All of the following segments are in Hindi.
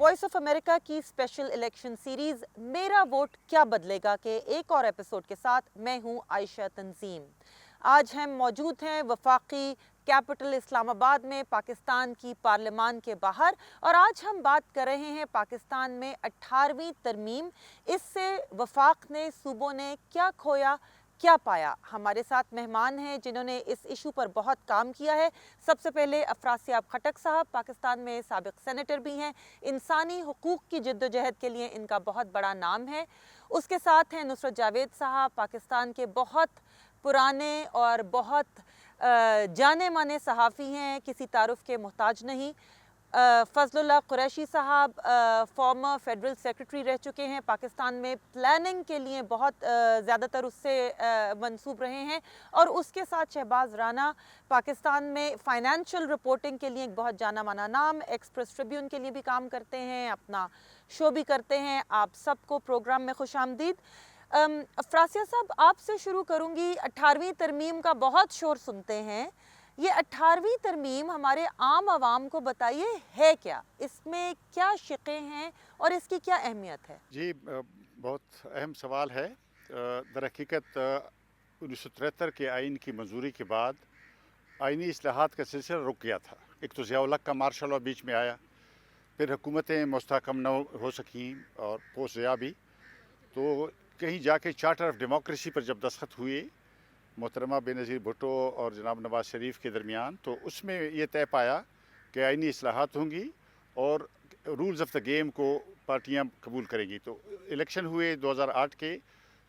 वॉइस ऑफ अमेरिका की स्पेशल इलेक्शन सीरीज मेरा वोट क्या बदलेगा के एक और एपिसोड के साथ मैं हूं आयशा तंजीम। आज हम मौजूद हैं वफाकी कैपिटल इस्लामाबाद में, पाकिस्तान की पार्लियामान के बाहर, और आज हम बात कर रहे हैं पाकिस्तान में 18वीं तरमीम। इससे वफाक ने, सूबों ने क्या खोया क्या पाया। हमारे साथ मेहमान हैं जिन्होंने इस इशू पर बहुत काम किया है। सबसे पहले अफरासियाब खटक साहब, पाकिस्तान में साबिक सेनेटर भी हैं, इंसानी हुकूक की जद्दोजहद के लिए इनका बहुत बड़ा नाम है। उसके साथ हैं नुसरत जावेद साहब, पाकिस्तान के बहुत पुराने और बहुत जाने माने सहाफ़ी हैं, किसी तारुफ के मोहताज नहीं। फजलुल्लाह कुरैशी साहब फॉर्मर फेडरल सेक्रेटरी रह चुके हैं, पाकिस्तान में प्लानिंग के लिए बहुत ज़्यादातर उससे मंसूब रहे हैं। और उसके साथ शहबाज राना, पाकिस्तान में फ़ाइनेंशियल रिपोर्टिंग के लिए एक बहुत जाना माना नाम, एक्सप्रेस ट्रिब्यून के लिए भी काम करते हैं, अपना शो भी करते हैं। आप सबको प्रोग्राम में खुश आमदीद। अफरासिया साहब, आपसे शुरू करूँगी। 18वीं तरमीम का बहुत शोर सुनते हैं। ये 18वीं तरमीम हमारे आम आवाम को बताइए है क्या, इसमें क्या शिक़े हैं और इसकी क्या अहमियत है? जी, बहुत अहम सवाल है। दर हकीकत 1973 के आइन की मंजूरी के बाद आइनी इस्लाहात का सिलसिला रुक गया था। एक तो ज़िया-उल-हक का मार्शल लॉ बीच में आया, फिर हुकूमतें मुस्तहकम न हो सकीं और पोस्ट ज़िया भी, तो कहीं जाके चार्टर ऑफ डेमोक्रेसी पर जब दस्तखत हुए मोहतरमा बेनज़ीर भुट्टो और जनाब नवाज़ शरीफ के दरमियान, तो उसमें ये तय पाया कि आइनी इस्लाहात होंगी और रूल्स ऑफ द गेम को पार्टियां कबूल करेंगी। तो इलेक्शन हुए 2008 के,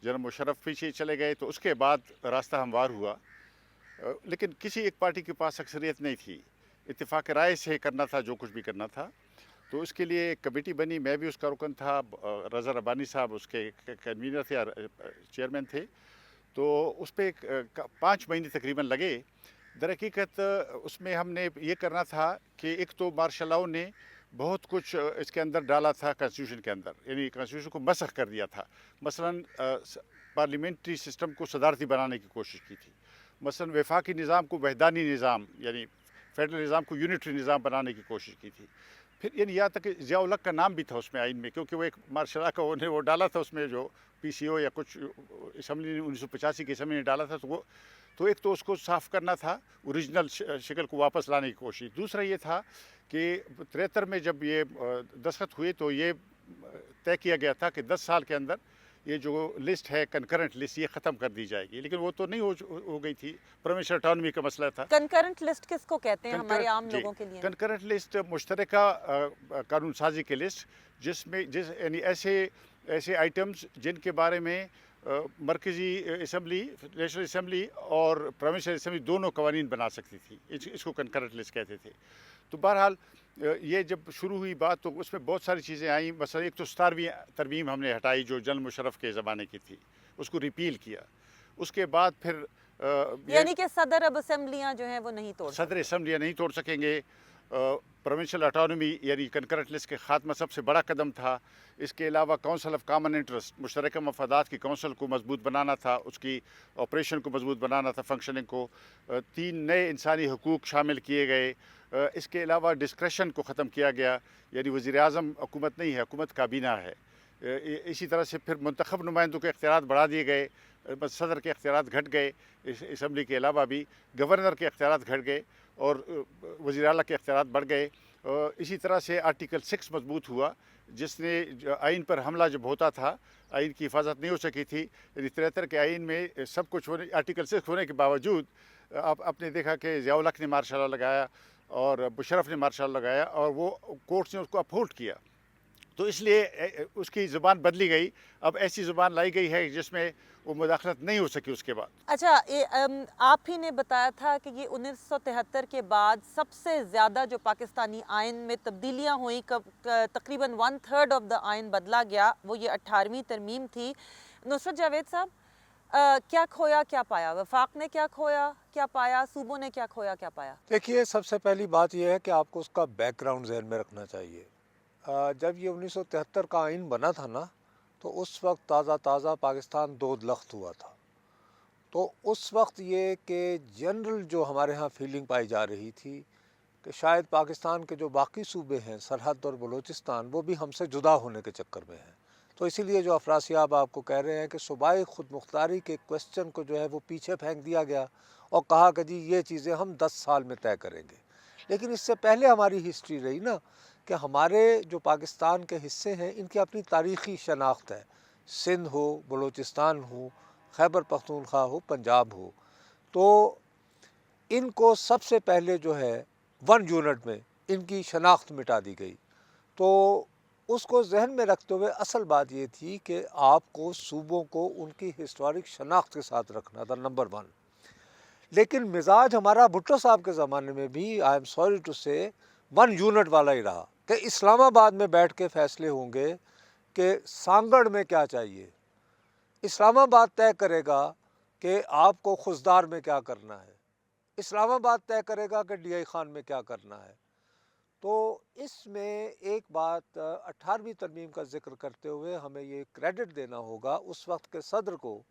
जनरल मुशर्रफ पीछे चले गए, तो उसके बाद रास्ता हमवार हुआ। लेकिन किसी एक पार्टी के पास अक्सरियत नहीं थी, इत्तेफाक राय से करना था जो कुछ भी करना था। तो इसके लिए एक कमेटी बनी, मैं भी उसका रुकन था, रज़ा रब्बानी साहब उसके कन्वीनर थे, चेयरमैन थे। तो उस पर 5 महीने तकरीबन लगे। दर हकीकत उसमें हमने ये करना था कि एक तो मार्शल लॉ ने बहुत कुछ इसके अंदर डाला था कॉन्स्टिट्यूशन के अंदर, यानी कॉन्स्टिट्यूशन को मसख कर दिया था। मसलन पार्लियामेंट्री सिस्टम को सदारती बनाने की कोशिश की थी, मसलन वफाकी निज़ाम को वहदानी निज़ाम यानी फेडरल निज़ाम को यूनिटरी निज़ाम बनाने की कोशिश की थी। फिर यानी यहाँ तक कि ज़िया-उल-हक का नाम भी था उसमें आइन में, क्योंकि वो एक मार्शल लॉ का उन्हें वो डाला था उसमें, जो PCO या कुछ असम्बली ने 1985 की असम्बली ने डाला था। तो एक तो उसको साफ़ करना था, ओरिजिनल शक्ल को वापस लाने की कोशिश। दूसरा ये था कि 73 में जब ये दस्तखत हुए तो ये तय किया गया था कि 10 साल के अंदर ये जो लिस्ट है कंकरेंट लिस्ट, ये ख़त्म कर दी जाएगी। लेकिन वो तो नहीं हो गई थी, प्रोविंशियल ऑटोनॉमी का मसला था। कंकरेंट लिस्ट किसको कहते हैं हमारे आम लोगों के लिए? कंकरेंट लिस्ट मुश्तरका कानून साजी की लिस्ट, यानी ऐसे आइटम्स जिनके बारे में मरकज़ी असम्बली, नेशनल असम्बली और प्रोविंशियल असम्बली दोनों कवानीन बना सकती थी। इसको कंकरेंट लिस्ट कहते थे। तो बहरहाल ये जब शुरू हुई बात तो उसमें बहुत सारी चीज़ें आई। मसलन एक तो 17वीं तरमीम हमने हटाई जो जनरल मुशर्रफ के ज़माने की थी, उसको रिपील किया। उसके बाद फिर यानी कि सदर अब असम्बलियाँ जो हैं वो नहीं तोड़ सदर असम्बलियाँ नहीं तोड़ सकेंगे। प्रोविंशियल ऑटोनॉमी यानी कंकरेंट लिस्ट के ख़ात्मा सबसे बड़ा कदम था। इसके अलावा काउंसिल ऑफ कॉमन इंटरेस्ट, मुश्तरका मफादात की काउंसिल को मजबूत बनाना था, उसकी ऑपरेशन को मजबूत बनाना था, फंक्शनिंग को। 3 नए इंसानी हकूक़ शामिल किए गए। इसके अलावा डिस्क्रेशन को ख़त्म किया गया, यानी वज़ीर-ए-आज़म हुकूमत नहीं है, हुकूमत काबीना है। इसी तरह से फिर मुंतखब नुमाइंदों के इख्तियारात बढ़ा दिए गए, सदर के इख्तियारात घट गए। असम्बली के अलावा भी गवर्नर के इख्तियारात घट गए और वज़ीर आला के इख्तियारात बढ़ गए। इसी तरह से आर्टिकल 6 मजबूत हुआ, जिसने आइन पर हमला जब होता था, आइन की हिफाजत नहीं हो सकी थी। यानी 73 के आइन में सब कुछ होने, आर्टिकल 6 होने के बावजूद आपने देखा कि ज़िया-उल-हक ने मार्शल लॉ लगाया और मुशर्रफ ने मार्शल लॉ लगाया और वो कोर्ट्स ने उसको अपहोल्ड किया। तो इसलिए उसकी ज़ुबान बदली गई। अब ऐसी ज़ुबान लाई गई है जिसमें वो मुदाखलत नहीं हो सकी उसके बाद। अच्छा, आप ही ने बताया था कि ये 1973 के बाद सबसे ज़्यादा जो पाकिस्तानी आइन में तब्दीलियाँ हुई, तकरीबन 1/3 ऑफ द आइन बदला गया, वो ये 18वीं तरमीम थी। नुसरत जावेद साहब, क्या खोया क्या पाया? वफाक ने क्या खोया क्या पाया? सूबों ने क्या खोया क्या पाया? देखिए, सबसे पहली बात यह है कि आपको उसका बैकग्राउंड ज़हन में रखना चाहिए। जब ये 1973 का आइन बना था ना, तो उस वक्त ताज़ा पाकिस्तान दो लख्त हुआ था। तो उस वक्त ये कि जनरल जो हमारे यहाँ फीलिंग पाई जा रही थी कि शायद पाकिस्तान के जो बाकी सूबे हैं सरहद और बलूचिस्तान वो भी हमसे जुदा होने के चक्कर में हैं। तो इसीलिए जो अफरासियाब आपको कह रहे हैं कि सूबाई खुद मुख्तारी के क्वेश्चन को जो है वो पीछे फेंक दिया गया और कहा कि जी ये चीज़ें हम 10 साल में तय करेंगे। लेकिन इससे पहले हमारी हिस्ट्री रही ना कि हमारे जो पाकिस्तान के हिस्से हैं इनकी अपनी तारीख़ी शनाख्त है। सिंध हो, बलूचिस्तान हो, खैबर पख्तूनख्वा हो, पंजाब हो, तो इनको सबसे पहले जो है 1 यूनिट में इनकी शनाख्त मिटा दी गई। तो उसको जहन में रखते हुए असल बात ये थी कि आपको सूबों को उनकी हिस्टोरिक शनाख्त के साथ रखना था, नंबर 1। लेकिन मिजाज हमारा भुट्टो साहब के ज़माने में भी आई एम सॉरी टू से 1 यूनिट वाला ही रहा कि इस्लामाबाद में बैठ के फैसले होंगे कि सांगड़ में क्या चाहिए। इस्लामाबाद तय करेगा कि आपको खुशदार में क्या करना है, इस्लामाबाद तय करेगा कि डीआई खान में क्या करना है। तो इसमें एक बात 18वीं तरमीम का जिक्र करते हुए हमें ये क्रेडिट देना होगा उस वक्त के सदर को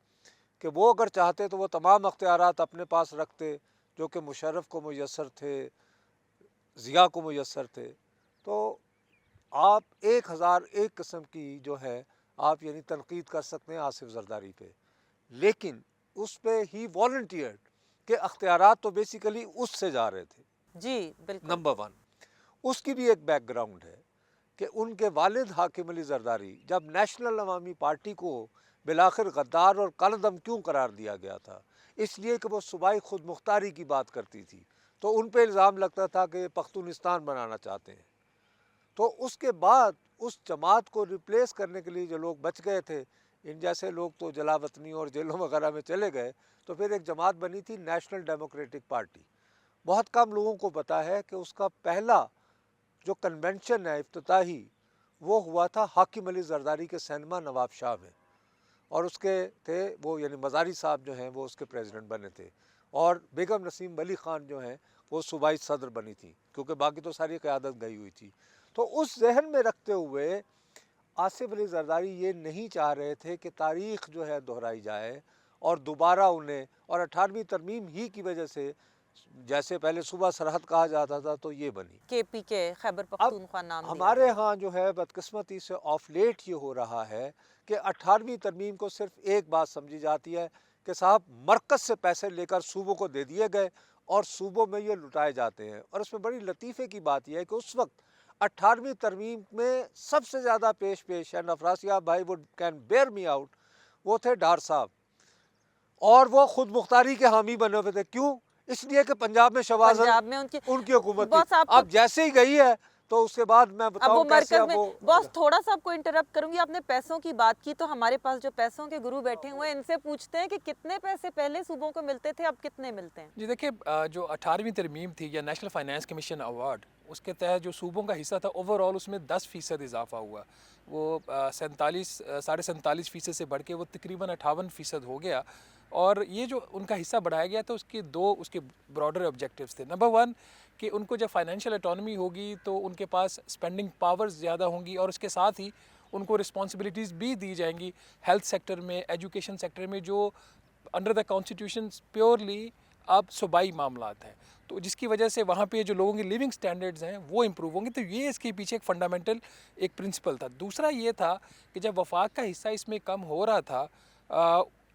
कि वो अगर चाहते तो वो तमाम अख्तियारात अपने पास रखते जो कि मुशर्रफ को मुयस्सर थे, ज़िया को मुयस्सर थे। तो आप 1001 किस्म की जो है आप यानी तनकीद कर सकते हैं आसिफ जरदारी पे, लेकिन उस पे ही वॉलंटियर्ड के अख्तियारात तो बेसिकली उससे जा रहे थे। जी बिल्कुल। नंबर 1 उसकी भी एक बैकग्राउंड है कि उनके वालिद हाकिम अली जरदारी जब नेशनल अवामी पार्टी को बिलाखिर गद्दार और कालदम क्यों करार दिया गया था, इसलिए कि वो सूबाई खुद मुख्तारी की बात करती थी, तो उन पे इल्ज़ाम लगता था कि पख्तूनिस्तान बनाना चाहते हैं। तो उसके बाद उस जमात को रिप्लेस करने के लिए जो लोग बच गए थे, इन जैसे लोग तो जलावतनी और जेलों वगैरह में चले गए, तो फिर एक जमात बनी थी नेशनल डेमोक्रेटिक पार्टी। बहुत कम लोगों को पता है कि उसका पहला जो कन्वेंशन है इफ्तिताही, वो हुआ था हाकिम अली जरदारी के सैनमा नवाब शाह में, और उसके थे वो यानी मज़ारी साहब जो हैं वो उसके प्रेसिडेंट बने थे, और बेगम नसीम अली ख़ान जो हैं वो सूबाई सदर बनी थी, क्योंकि बाकी तो सारी क़यादत गई हुई थी। तो उस जहन में रखते हुए आसिफ अली जरदारी ये नहीं चाह रहे थे कि तारीख़ जो है दोहराई जाए और दोबारा उन्हें, और 18वीं तरमीम ही की वजह से जैसे पहले सूबा सरहद कहा जाता था तो ये बनी केपीके, खैबर पख्तूनख्वा नाम दिया हमारे गया। यहाँ जो है बदकिस्मती से ऑफ लेट ये हो रहा है कि 18वीं तरमीम को सिर्फ एक बात समझी जाती है कि साहब मरकज़ से पैसे लेकर सूबों को दे दिए गए और सूबों में ये लुटाए जाते हैं। और इसमें बड़ी लतीफ़े की बात यह है कि उस वक्त 18वीं तरमीम में सबसे ज़्यादा पेश एंड अफरासियाब भाई वो कैन बेयर मी आउट, वो थे डार साहब, और वो खुद मुख्तारी के हामी बने हुए थे। क्यों? इसलिए कि पंजाब में शहबाज पंजाब में उनकी हुकूमत बॉस थी। आपको अब जैसे ही गई है तो उसके बाद मैं अब वो बताऊं कैसे मरकज अब में, वो बॉस थोड़ा सा आपको इंटरप्ट करूंगी। आपने पैसों की बात की तो हमारे पास जो पैसों के गुरु बैठे हुए हैं इनसे पूछते हैं कि कितने पैसे पहले सूबों को मिलते थे, अब कितने मिलते हैं। जी देखिए, जो 18वीं तरमीम थी या नेशनल फाइनेंस कमीशन अवार्ड, उसके तहत जो सूबों का हिस्सा था ओवरऑल उसमें 10% इजाफा हुआ। वो 47.5% से बढ़ के वो तकरीबन 58% हो गया। और ये जो उनका हिस्सा बढ़ाया गया था उसके दो उसके ब्रॉडर ऑब्जेक्टिव्स थे। नंबर 1 कि उनको जब फाइनेंशियल ऑटोनॉमी होगी तो उनके पास स्पेंडिंग पावर्स ज़्यादा होंगी, और उसके साथ ही उनको रिस्पॉन्सिबिलिटीज़ भी दी जाएंगी हेल्थ सेक्टर में, एजुकेशन सेक्टर में, जो अंडर द कॉन्स्टिट्यूशन प्योरली अब सूबाई मामलात हैं। तो जिसकी वजह से वहाँ पे जो लोगों की लिविंग स्टैंडर्ड्स हैं वो इम्प्रूव होंगे। तो ये इसके पीछे एक फंडामेंटल एक प्रिंसिपल था। दूसरा ये था कि जब वफाक का हिस्सा इसमें कम हो रहा था,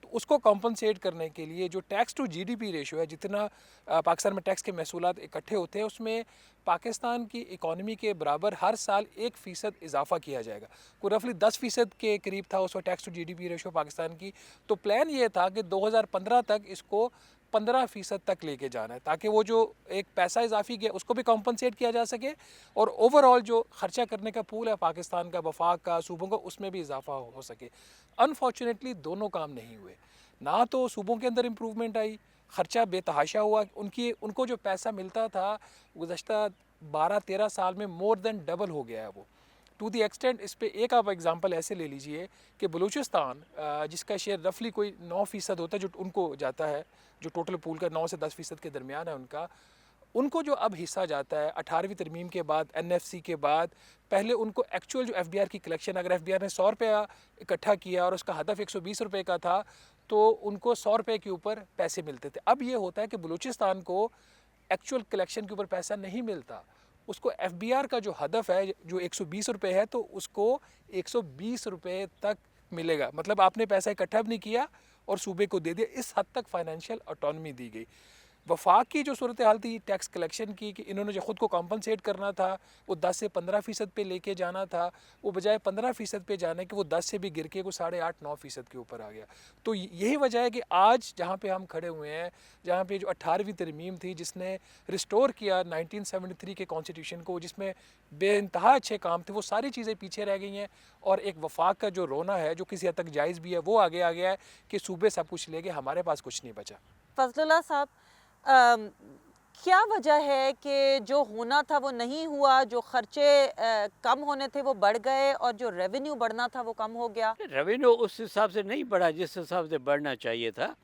तो उसको कॉम्पनसेट करने के लिए जो टैक्स टू जीडीपी रेशो है, जितना पाकिस्तान में टैक्स के महसूलात इकट्ठे होते हैं उसमें पाकिस्तान की इकॉनमी के बराबर हर साल 1% इजाफा किया जाएगा। कोई रफली 10% के करीब था उसको tax to GDP ratio Pakistan की। तो प्लान ये था कि 2015 तक इसको 15% तक लेके जाना है, ताकि वो जो एक पैसा इजाफी गया उसको भी कॉम्पनसेट किया जा सके, और ओवरऑल जो खर्चा करने का पूल है पाकिस्तान का, वफाक का, सूबों का, उसमें भी इजाफा हो सके। अनफॉर्चुनेटली दोनों काम नहीं हुए। ना तो सूबों के अंदर इम्प्रूवमेंट आई, ख़र्चा बेतहाशा हुआ। उनको जो पैसा मिलता था गुज़श्ता 12-13 साल में मोर देन डबल हो गया है वो, टू दी एक्सटेंट। इस पे एक आप एग्जांपल ऐसे ले लीजिए कि बलूचिस्तान जिसका शेयर रफली कोई 9% होता है जो उनको जाता है, जो टोटल पूल का 9 से 10% के दरमियान है उनको जो अब हिस्सा जाता है 18वीं तरमीम के बाद, एनएफसी के बाद, पहले उनको एक्चुअल जो एफबीआर की कलेक्शन, अगर एफबीआर ने 100 रुपया इकट्ठा किया और उसका हदफ 120 रुपये का था, तो उनको 100 रुपये के ऊपर पैसे मिलते थे। अब ये होता है कि बलूचिस्तान को एक्चुअल कलेक्शन के ऊपर पैसा नहीं मिलता। उसको एफबीआर का जो हदफ है जो 120 रुपये है, तो उसको 120 रुपये तक मिलेगा। मतलब आपने पैसा इकट्ठा भी नहीं किया और सूबे को दे दिया। इस हद तक फाइनेंशियल ऑटोनॉमी दी गई। वफाक की जो सूरत हाल थी टैक्स कलेक्शन की, कि इन्होंने जो ख़ुद को कॉम्पनसेट करना था, वो 10 से 15% पे लेके जाना था, वो बजाय 15% पे जाने के वो 10 से भी गिर के को 8.5-9% के ऊपर आ गया। तो यही वजह है कि आज जहाँ पे हम खड़े हुए हैं, जहाँ पे जो 18वीं तरमीम थी जिसने रिस्टोर किया 1973 के कॉन्स्टिट्यूशन को, जिसमें बेइंतहा अच्छे काम थे, वो सारी चीज़ें पीछे रह गई हैं। और एक वफाक का जो रोना है, जो किसी हद तक जायज़ भी है, वो आगे आ गया है कि सूबे सब कुछ ले गए, हमारे पास कुछ नहीं बचा। फजलुल्लाह साहब, क्या वजह है कि जो होना था वो नहीं हुआ, जो खर्चे कम होने थे वो बढ़ गए और जो रेवेन्यू बढ़ना था वो कम हो गया? रेवेन्यू उस हिसाब से नहीं बढ़ा जिस हिसाब से बढ़ना चाहिए था।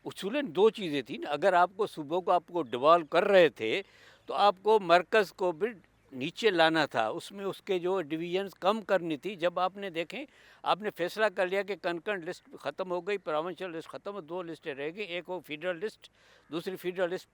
उसूलन दो चीज़ें थी ना, अगर आपको सूबों को आपको डिवॉल्व कर रहे थे तो आपको मरकज़ को भी नीचे लाना था, उसमें उसके जो डिवीजन्स कम करनी थी। जब आपने देखें, आपने फैसला कर लिया कि कनकरेंट लिस्ट ख़त्म हो गई, प्रोविंशियल लिस्ट ख़त्म हो, दो लिस्टें रह गई, एक वो फेडरल लिस्ट, दूसरी फेडरल लिस्ट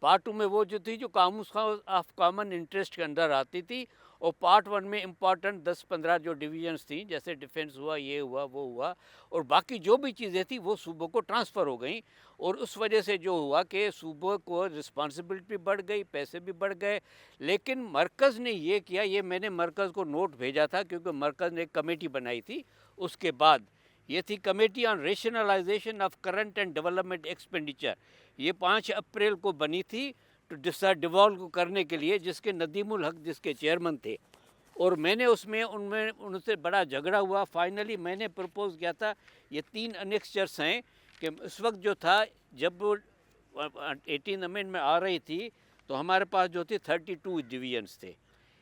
पार्ट टू में वो जो थी जो कामूस ऑफ कॉमन इंटरेस्ट के अंदर आती थी, और पार्ट वन में इम्पॉर्टेंट 10-15 जो डिवीजन्स थी, जैसे डिफेंस हुआ, ये हुआ, वो हुआ, और बाकी जो भी चीज़ें थी वो सूबों को ट्रांसफ़र हो गई। और उस वजह से जो हुआ कि सूबों को रिस्पांसिबिलिटी भी बढ़ गई, पैसे भी बढ़ गए। लेकिन मरकज़ ने ये किया, ये मैंने मरकज़ को नोट भेजा था, क्योंकि मरकज़ ने एक कमेटी बनाई थी। उसके बाद ये थी committee on rationalisation of current and development expenditure, ये 5 अप्रैल को बनी थी तो डिवॉल्व करने के लिए, जिसके नदीमुल हक जिसके चेयरमैन थे। और मैंने उनमें उनसे बड़ा झगड़ा हुआ। फाइनली मैंने प्रपोज किया था, ये 3 अनेक्स्चर्स हैं कि उस वक्त जो था, जब 18 अमेंडमेंट में आ रही थी तो हमारे पास जो थी 32 डिवीजन्स थे।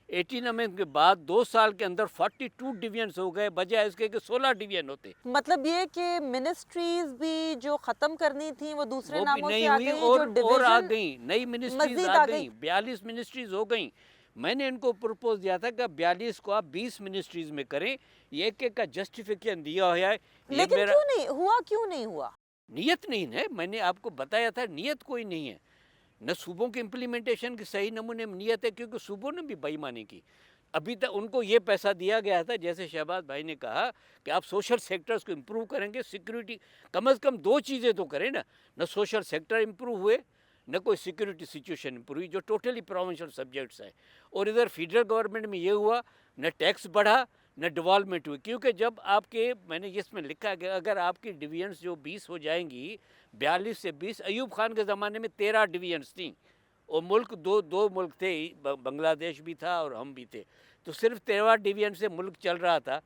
18 अमेंडमेंट के बाद 2 साल के अंदर 42 डिवीजन्स हो गए, बजाय इसके कि 16 डिवीजन होते। मतलब ये कि मिनिस्ट्रीज भी जो खत्म करनी थी वो दूसरे वो भी नामों से नहीं आ हुई, गई, और जो आ डिवीजन गई, नई मिनिस्ट्रीज मजीद आ आ गई, गई। 42 मिनिस्ट्रीज हो गई। मैंने इनको प्रपोज दिया था कि 42 को आप 20 मिनिस्ट्रीज में करें। ये एक का जस्टिफिकेशन दिया हुआ है। ये लेकिन मेरा क्यों नहीं हुआ, क्यों नहीं हुआ? नियत नहीं है, मैंने आपको बताया था, नियत कोई नहीं है। न सूबों के इम्प्लीमेंटेशन की सही नमूने में नियत है, क्योंकि सूबों ने भी बेईमानी की। अभी तक उनको ये पैसा दिया गया था, जैसे शहबाज भाई ने कहा कि आप सोशल सेक्टर्स को इम्प्रूव करेंगे, सिक्योरिटी, कम से कम 2 चीज़ें तो करें ना। न सोशल सेक्टर इम्प्रूव हुए, न कोई सिक्योरिटी सिचुएशन इम्प्रूव हुई, जो टोटली प्रोविंशियल सब्जेक्ट्स हैं। और इधर फेडरल गवर्नमेंट में ये हुआ, न टैक्स बढ़ा न डेवलपमेंट हुई। क्योंकि जब आपके, मैंने इसमें लिखा कि अगर आपकी डिवीजन्स जो 20 हो जाएंगी, 42 से 20, अयूब खान के ज़माने में 13 डिवीजन्स थी, और मुल्क दो मुल्क थे, बांग्लादेश भी था और हम भी थे, तो सिर्फ 13 डिवीजन से मुल्क चल रहा था।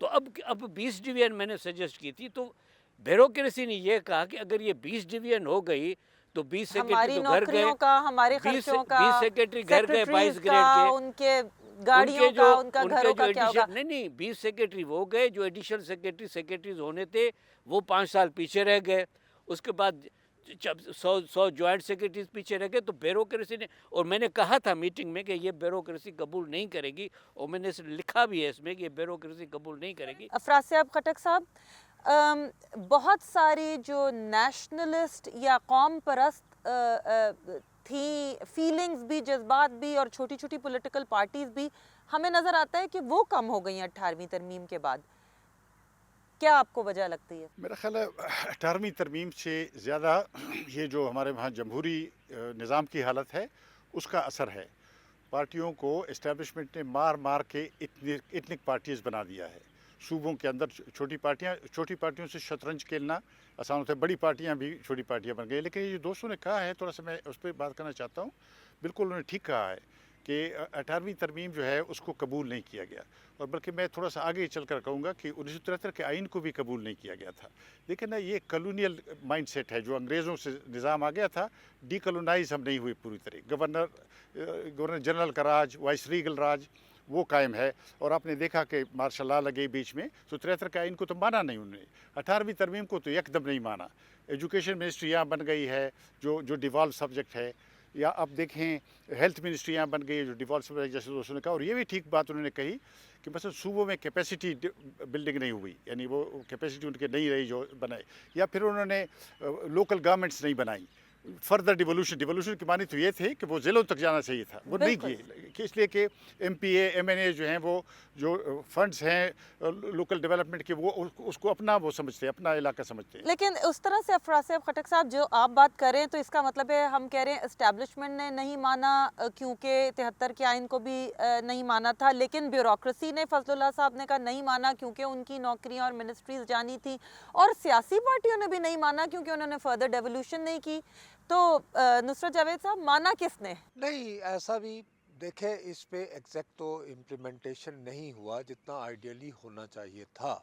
तो अब 20 डिवीजन मैंने सजेस्ट की थी। तो ब्यूरोक्रेसी ने ये कहा कि अगर ये 20 डिवीजन हो गई तो 20 सेक्रेटरी हमारी तो घर गए, नौकरियों का, हमारे 20 खर्चों का, 20 सेक्रेटरी घर गए, 22 सेक्रेटरीज ग्रेड का, के, उनके गाड़ियों उनके का, उनका उनके घरों जो का क्या होगा? नहीं 20 सेक्रेटरी वो गए, जो एडिशनल सेक्रेटरीज होने थे वो 5 साल पीछे रह गए। उसके बाद 100 जॉइंट सेक्रेटरीज पीछे रह गए। तो ब्यूरोक्रेसी ने, और मैंने कहा था मीटिंग में कि ये ब्यूरोक्रेसी कबूल नहीं करेगी, और मैंने लिखा भी है इसमें कि ये ब्यूरोक्रेसी कबूल नहीं करेगी। अफरासियाब खटक साहब, बहुत सारी जो नेशनलिस्ट या कौम परस्त थी फीलिंग्स भी, जज्बात भी, और छोटी छोटी पॉलिटिकल पार्टीज भी, हमें नज़र आता है कि वो कम हो गई हैं 18वीं तरमीम के बाद। क्या आपको वजह लगती है? मेरा ख्याल है 18वीं तरमीम से ज़्यादा ये जो हमारे वहाँ जमहूरी निज़ाम की हालत है उसका असर है। पार्टियों को इस्टेब्लिशमेंट ने मार मार के इतनिक पार्टीज बना दिया है। सूबों के अंदर छोटी पार्टियों से शतरंज खेलना आसान होता है, बड़ी पार्टियां भी छोटी पार्टियां बन गई। लेकिन ये दोस्तों ने कहा है, थोड़ा सा मैं उस पर बात करना चाहता हूँ। बिल्कुल उन्होंने ठीक कहा है कि 18वीं तरमीम जो है उसको कबूल नहीं किया गया, और बल्कि मैं थोड़ा सा आगे चलकर कहूँगा कि 1973 के आइन को भी कबूल नहीं किया गया था। लेकिन ना ये कॉलोनियल माइंडसेट है, जो अंग्रेज़ों से निज़ाम आ गया था, डीकॉलोनाइज हम नहीं हुए पूरी तरह। गवर्नर जनरल का राज, वाइस रीगल राज, वो कायम है। और आपने देखा कि मार्शल लॉ लगे बीच में, तो 73 के आइन को तो माना नहीं उन्होंने, 18वीं तरमीम को तो एकदम नहीं माना। एजुकेशन मिनिस्ट्री यहाँ बन गई है जो डिवॉल्व सब्जेक्ट है, या आप देखें हेल्थ मिनिस्ट्री यहाँ बन गई है जो डिवॉल्व सब्जेक्ट, जैसे दोस्तों ने कहा। और ये भी ठीक बात उन्होंने कही कि बस सूबों में कैपेसिटी बिल्डिंग नहीं हुई, यानी वो कैपेसिटी उनके नहीं रही जो बनाए, या फिर उन्होंने लोकल गवर्नमेंट्स नहीं बनाई। फर्दर डिवोल्यूशन की मानी तो ये थे कि वो ज़िलों तक जाना चाहिए था, वो नहीं बिल्कुल। किए कि इसलिए कि MPA MNA जो हैं वो जो फंड्स हैं लोकल डेवलपमेंट के वो उसको अपना वो समझते हैं, अपना इलाका समझते हैं। लेकिन उस तरह से अफरासियाब खटक साहब जो आप बात कर रहे हैं तो इसका मतलब है हम कह रहे हैं एस्टेब्लिशमेंट ने नहीं माना क्योंकि 73 के आइन को भी नहीं माना था, लेकिन ब्यूरोक्रेसी ने फजलुल्लाह साहब ने कहा नहीं माना क्योंकि उनकी नौकरियां और मिनिस्ट्रीज जानी थी, और सियासी पार्टियों ने भी नहीं माना क्योंकि उन्होंने फर्दर डेवोल्यूशन नहीं की। तो नुसरत जावेद साहब, माना किसने? नहीं, ऐसा भी देखें, इस पे एग्जैक्ट तो इम्प्लीमेंटेशन नहीं हुआ जितना आइडियली होना चाहिए था,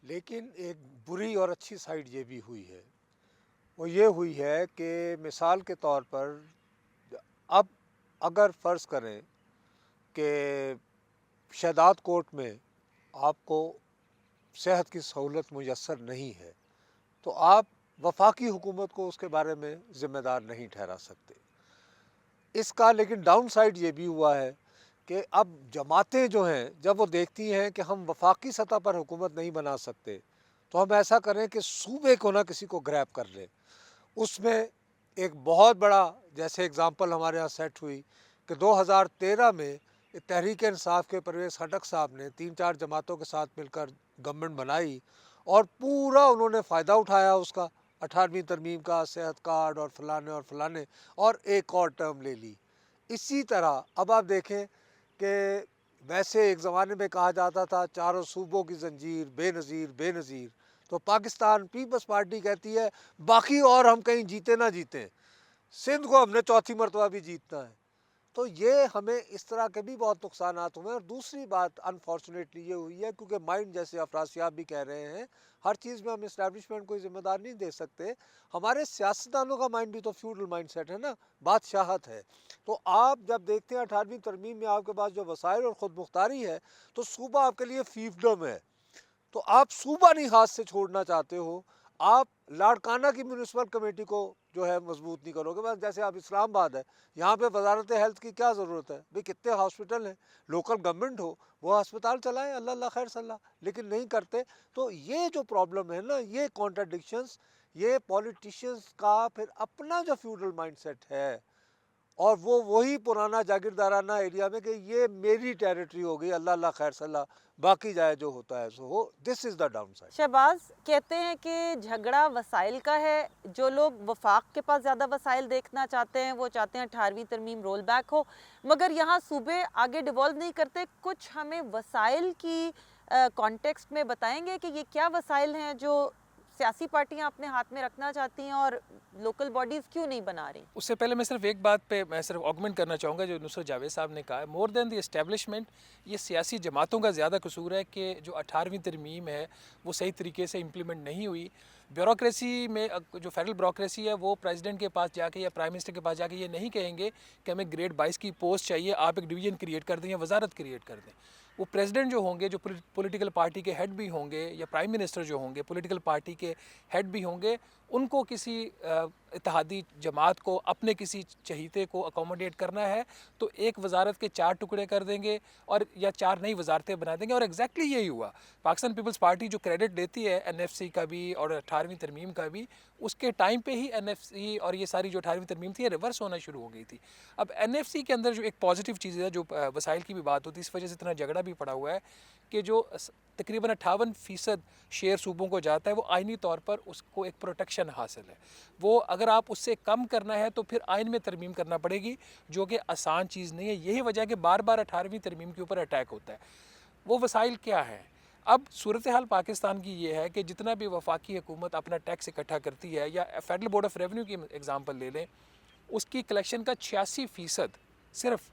लेकिन एक बुरी और अच्छी साइड ये भी हुई है। वो ये हुई है कि मिसाल के तौर पर अब अगर फ़र्ज़ करें कि शहदाद कोर्ट में आपको सेहत की सहूलत मुयस्सर नहीं है, तो आप वफाकी हुकूमत को उसके बारे में ज़िम्मेदार नहीं ठहरा सकते। इसका लेकिन डाउन साइड ये भी हुआ है कि अब जमातें जो हैं, जब वो देखती हैं कि हम वफाकी सतह पर हुकूमत नहीं बना सकते, तो हम ऐसा करें कि सूबे को ना किसी को ग्रैब कर लें। उसमें एक बहुत बड़ा जैसे एग्ज़ाम्पल हमारे यहाँ सेट हुई कि 2013 में तहरीक इंसाफ के परवेज़ खटक साहब ने 3-4 जमातों के साथ मिलकर गवर्नमेंट बनाई और पूरा उन्होंने फ़ायदा उठाया उसका, 18वीं तरमीम का, सेहत कार्ड और फलाने और एक और टर्म ले ली। इसी तरह अब आप देखें कि वैसे एक ज़माने में कहा जाता था चारों सूबों की जंजीर बेनज़ीर, तो पाकिस्तान पीपल्स पार्टी कहती है बाकी और हम कहीं जीते ना जीते, सिंध को हमने चौथी मरतबा भी जीतना है। तो ये हमें इस तरह के भी बहुत नुकसानात हुए। और दूसरी बात अनफॉर्चुनेटली ये हुई है, क्योंकि माइंड जैसे अफरासियाब भी कह रहे हैं, हर चीज़ में हम इस्टेब्लिशमेंट को ज़िम्मेदार नहीं दे सकते। हमारे सियासतदानों का माइंड भी तो फ्यूडल माइंड सेट है ना, बादशाहत है। तो आप जब देखते हैं 18वीं तरमीम में आपके पास जो वसाइल और ख़ुद मुख्तारी है, तो सूबा आपके लिए फीफडम है। तो आप सूबा नहीं हाथ से छोड़ना चाहते हो, आप लाड़काना की म्यूनिसिपल कमेटी को जो है मजबूत नहीं करोगे। बस जैसे आप इस्लामाबाद है, यहाँ पे वजारत हेल्थ की क्या ज़रूरत है भाई, कितने हॉस्पिटल हैं, लोकल गवर्नमेंट हो वो अस्पताल चलाएं, अल्लाह खैर सल्ला, लेकिन नहीं करते। तो ये जो प्रॉब्लम है ना, ये कॉन्ट्रडिक्शंस, ये पॉलिटिशियंस का फिर अपना जो फ्यूडल माइंडसेट है, और वो वही पुराना जागीरदाराना एरिया में कि ये मेरी टेरिटरी हो गई, अल्लाह खैर सल्ला, बाकी जाए जो होता है सो हो। This is the downside. Shahbaz कहते हैं कि झगड़ा वसाइल का है, जो लोग वफाक के पास ज़्यादा वसाइल देखना चाहते हैं वो चाहते हैं 18वीं तरमीम रोल बैक हो, मगर यहाँ सूबे आगे डिवॉल्व नहीं करते। कुछ हमें वसाइल की कॉन्टेक्स्ट में बताएंगे कि ये क्या वसाइल हैं जो सियासी पार्टियां अपने हाथ में रखना चाहती हैं और लोकल बॉडीज़ क्यों नहीं बना रही? उससे पहले मैं सिर्फ एक बात पे मैं सिर्फ ऑगमेंट करना चाहूँगा जो नुसरत जावेद साहब ने कहा है, मोर देन द एस्टेब्लिशमेंट, ये सियासी जमातों का ज़्यादा कसूर है कि जो 18वीं तरमीम है वो सही तरीके से इम्प्लीमेंट नहीं हुई। ब्यूरोक्रेसी में जो फेडरल ब्यूरोक्रेसी है वो प्रेसिडेंट के पास जाके या प्राइम मिनिस्टर के पास जाके ये नहीं कहेंगे कि हमें ग्रेड 22 की पोस्ट चाहिए, आप एक डिवीज़न क्रिएट कर दें या वजारत क्रिएट कर दें। वो प्रेसिडेंट जो होंगे, जो पॉलिटिकल पार्टी के हेड भी होंगे, या प्राइम मिनिस्टर जो होंगे पॉलिटिकल पार्टी के हेड भी होंगे, उनको किसी इत्तेहादी जमात को अपने किसी चहीते को अकोमोडेट करना है तो एक वजारत के 4 टुकड़े कर देंगे और या 4 नई वजारतें बना देंगे। और एग्जैक्टली यही हुआ। पाकिस्तान पीपल्स पार्टी जो क्रेडिट देती है NFC का भी और 18वीं तरमीम का भी, उसके टाइम पे ही NFC और ये सारी जो 18वीं तरमीम थी ये रिवर्स होना शुरू हो गई थी। अब NFC के अंदर जो एक पॉजिटिव चीज़ है, जो वसाइल की भी बात होती है, इस वजह से इतना झगड़ा भी पड़ा हुआ है कि जो तकरीबन 58% शेयर सूबों को जाता है वो आइनी तौर पर उसको एक प्रोटेक्शन हासिल है। वो अगर आप उससे कम करना है तो फिर आइन में तरमीम करना पड़ेगी, जो कि आसान चीज़ नहीं है। यही वजह है कि बार बार 18वीं तरमीम के ऊपर अटैक होता है। वो वसाइल क्या है? अब सूरत हाल पाकिस्तान की ये है कि जितना भी वफाकी हुकूमत अपना टैक्स इकट्ठा करती है, या फेडरल बोर्ड ऑफ रेवेन्यू की एग्ज़ाम्पल ले लें, उसकी कलेक्शन का 86% सिर्फ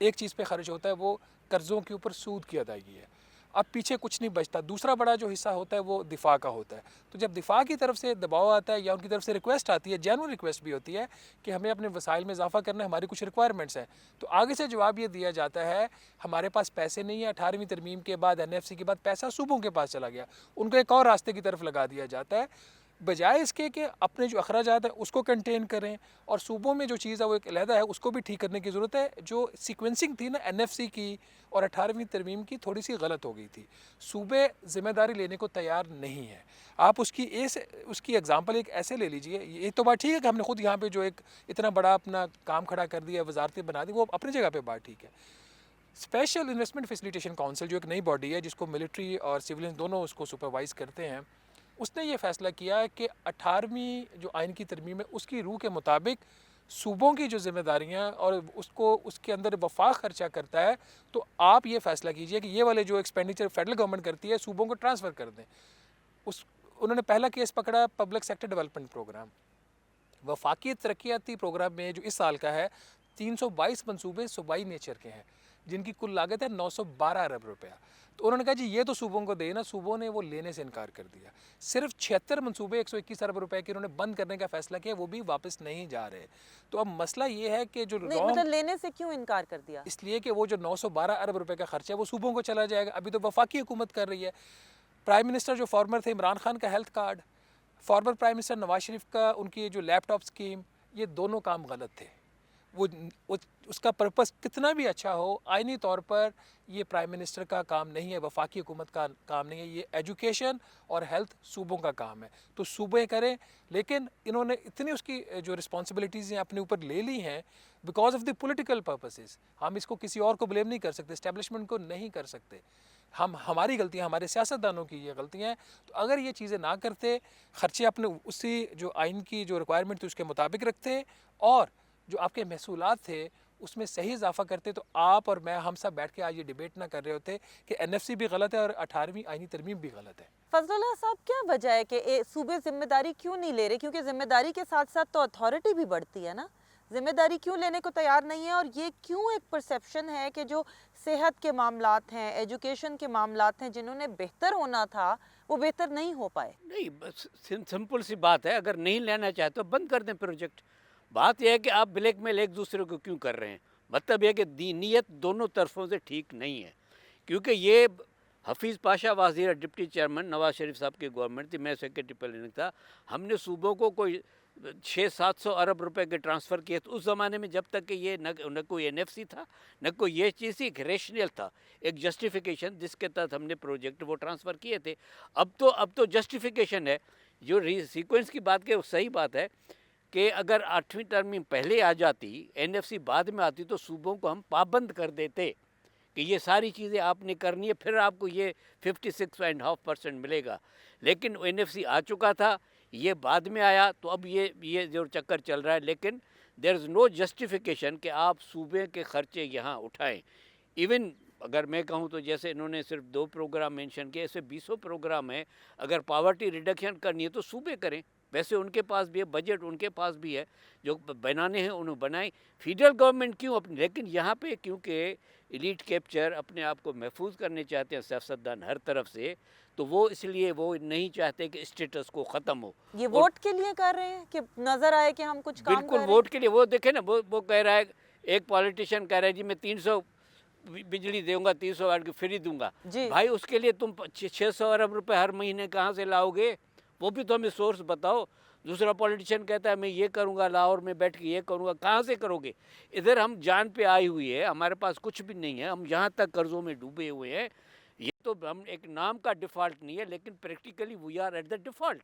एक चीज़ पे खर्च होता है, वो कर्ज़ों के ऊपर सूद की अदायगी है। अब पीछे कुछ नहीं बचता। दूसरा बड़ा जो हिस्सा होता है वो दिफा का होता है। तो जब दिफा की तरफ से दबाव आता है या उनकी तरफ से रिक्वेस्ट आती है, जेन्युइन रिक्वेस्ट भी होती है कि हमें अपने वसाइल में इजाफा करना है, हमारी कुछ रिक्वायरमेंट्स हैं, तो आगे से जवाब ये दिया जाता है हमारे पास पैसे नहीं है। 18वीं तरमीम के बाद NFC के बाद पैसा सूबों के पास चला गया, उनको एक और रास्ते की तरफ लगा दिया जाता है। बजाय इसके कि अपने जो अखराजात है उसको कंटेन करें और सूबों में जो चीज़ है वो एक अलहदा है, उसको भी ठीक करने की ज़रूरत है। जो सीक्वेंसिंग थी ना एनएफसी की और 18वीं तरमीम की, थोड़ी सी गलत हो गई थी। सूबे ज़िम्मेदारी लेने को तैयार नहीं है। आप उसकी एग्जांपल एक ऐसे ले लीजिए, ये तो बात ठीक है कि हमने खुद यहाँ पे जो एक इतना बड़ा अपना काम खड़ा कर दिया, वजारतें बना दी, वो अपनी जगह पे बात ठीक है। स्पेशल इन्वेस्टमेंट फैसिलिटेशन काउंसिल जो एक नई बॉडी है जिसको मिलिट्री और सिविलियन दोनों उसको सुपरवाइज़ करते हैं, उसने ये फ़ैसला किया है कि 18वीं जो आइन की तरमीम है उसकी रूह के मुताबिक सूबों की जो जिम्मेदारियां और उसको उसके अंदर वफाक खर्चा करता है, तो आप ये फ़ैसला कीजिए कि ये वाले जो एक्सपेंडिचर फेडरल गवर्नमेंट करती है सूबों को ट्रांसफ़र कर दें। उन्होंने पहला केस पकड़ा पब्लिक सेक्टर डेवलपमेंट प्रोग्राम। वफाकी तरक्याती प्रोग्राम में जो इस साल का है 322 मनसूबे सूबाई नेचर के हैं जिनकी कुल लागत है 912 अरब रुपया। तो उन्होंने कहा जी ये तो सूबों को देना, सूबों ने वो लेने से इनकार कर दिया। सिर्फ 76 मनसूबे 121 अरब रुपए के उन्होंने बंद करने का फैसला किया, वो भी वापस नहीं जा रहे। तो अब मसला ये है कि जो नहीं, मतलब लेने से क्यों इनकार कर दिया? इसलिए कि वो जो 912 अरब रुपए का खर्चा है वो सूबों को चला जाएगा। अभी तो वफाकी हुकूमत कर रही है। प्राइम मिनिस्टर जो फॉर्मर थे इमरान खान का health card, former prime minister Nawaz Sharif का उनकी जो लैपटॉप स्कीम, ये दोनों काम गलत थे। वो उसका पर्पस कितना भी अच्छा हो, आइनी तौर पर ये प्राइम मिनिस्टर का काम नहीं है, वफाकी हुकूमत का काम नहीं है। ये एजुकेशन और हेल्थ सूबों का काम है, तो सूबे करें। लेकिन इन्होंने इतनी उसकी जो रिस्पॉन्सिबिलिटीज़ हैं अपने ऊपर ले ली हैं because of the political purposes. हम इसको किसी और को ब्लेम नहीं कर सकते, इस्टेब्लिशमेंट को नहीं कर सकते। हमारी गलतियाँ, हमारे सियासतदानों की ये गलतियाँ हैं। तो अगर ये चीज़ें ना करते, खर्चे अपने उसी जो आइन की जो रिक्वायरमेंट थी उसके मुताबिक रखते और जो आपके महसूलात थे उसमें सही इजाफा करते, तो आप और मैं हम सब बैठ के आज ये डिबेट ना कर रहे होते कि एनएफसी भी गलत है और 18वीं आइनी तरमीम भी गलत है। फजलुल्लाह साहब, क्या वजह है कि सूबे जिम्मेदारी क्यों नहीं ले रहे? क्योंकि जिम्मेदारी के साथ साथ तो अथॉरिटी भी बढ़ती है ना। जिम्मेदारी क्यों लेने को तैयार नहीं है? और ये क्यों एक परसेप्शन है कि जो सेहत के मामलात हैं, एजुकेशन के मामलात हैं, जिन्होंने बेहतर होना था वो बेहतर नहीं हो पाए? नहीं, बस सिंपल सी बात है, अगर नहीं लेना चाहे तो बंद कर दें प्रोजेक्ट। बात यह है कि आप ब्लैकमेल एक दूसरे को क्यों कर रहे हैं। मतलब यह कि नीयत दोनों तरफों से ठीक नहीं है। क्योंकि ये हफीज़ पाशा वाज़ीर डिप्टी चेयरमैन नवाज शरीफ साहब की गवर्नमेंट थी, मैं सेक्रेटरी प्लानिंग था। हमने सूबों को कोई 600-700 अरब रुपए के ट्रांसफ़र किए। तो उस ज़माने में जब तक कि ये न कोई एनएफसी था, न कोई ये चीज़ थी, एक रेशनल था, एक जस्टिफिकेशन जिसके तहत हमने प्रोजेक्ट वो ट्रांसफ़र किए थे। अब तो जस्टिफिकेशन है। जो सीक्वेंस की बात की सही बात है कि अगर 8वीं टर्म पहले आ जाती, एनएफसी बाद में आती, तो सूबों को हम पाबंद कर देते कि ये सारी चीज़ें आपने करनी है, फिर आपको ये 56.5% मिलेगा। लेकिन एनएफसी आ चुका था, ये बाद में आया, तो अब ये जो चक्कर चल रहा है। लेकिन देयर इज़ नो जस्टिफिकेशन कि आप सूबे के खर्चे यहाँ उठाएं। इवन अगर मैं कहूँ तो जैसे इन्होंने सिर्फ 2 प्रोग्राम मेंशन किए, ऐसे 20 प्रोग्राम हैं। अगर पावर्टी रिडक्शन करनी है तो सूबे करें, वैसे उनके पास भी है, बजट उनके पास भी है, जो बनाने हैं उन्होंने बनाए। फेडरल गवर्नमेंट क्यों अपनी, लेकिन यहाँ पे क्योंकि एलीट कैप्चर अपने आप को महफूज करने चाहते हैं सियासतदान हर तरफ से, तो वो इसलिए वो नहीं चाहते कि स्टेटस को ख़त्म हो। ये वोट के लिए कर रहे हैं कि नजर आए कि हम कुछ काम कर बिल्कुल रहे हैं? वोट के लिए। वो देखे ना, वो कह रहा है, एक पॉलिटिशियन कह रहा है जी मैं 300 बिजली दूंगा, 300 वाट की फ्री दूंगा। जी। भाई उसके लिए तुम 600 अरब रुपए हर महीने कहाँ से लाओगे? वो भी तो हमें सोर्स बताओ। दूसरा पॉलिटिशियन कहता है मैं ये करूँगा, लाहौर में बैठ के ये करूँगा, कहाँ से करोगे? इधर हम जान पे आई हुई है, हमारे पास कुछ भी नहीं है, हम यहाँ तक कर्ज़ों में डूबे हुए हैं। ये तो हम एक नाम का डिफ़ॉल्ट नहीं है, लेकिन practically we are at the default.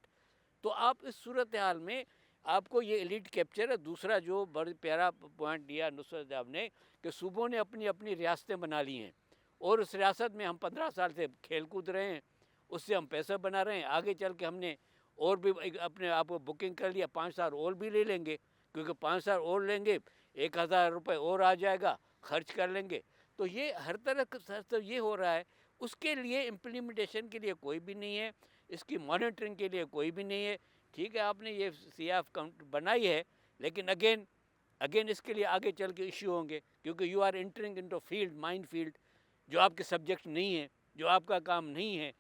तो आप इस सूरत हाल में आपको ये एलीट कैप्चर है। दूसरा जो बड़ा प्यारा पॉइंट दिया नुसरत साहब ने कि सूबों ने अपनी अपनी रियासतें बना ली हैं और उस रियासत में हम 15 साल से खेल कूद रहे हैं, उससे हम पैसा बना रहे हैं। आगे चल के हमने और भी अपने आप को बुकिंग कर लिया, 5 साल और भी ले लेंगे, क्योंकि 5 साल और लेंगे 1000 रुपये और आ जाएगा, खर्च कर लेंगे। तो ये हर तरह ये हो रहा है। उसके लिए इम्प्लीमेंटेशन के लिए कोई भी नहीं है, इसकी मॉनिटरिंग के लिए कोई भी नहीं है। ठीक है, आपने ये सीएफ काउंट बनाई है, लेकिन अगेन इसके लिए आगे चल के इश्यू होंगे, क्योंकि you are entering into field, mind field, जो आपके सब्जेक्ट नहीं है, जो आपका काम नहीं है,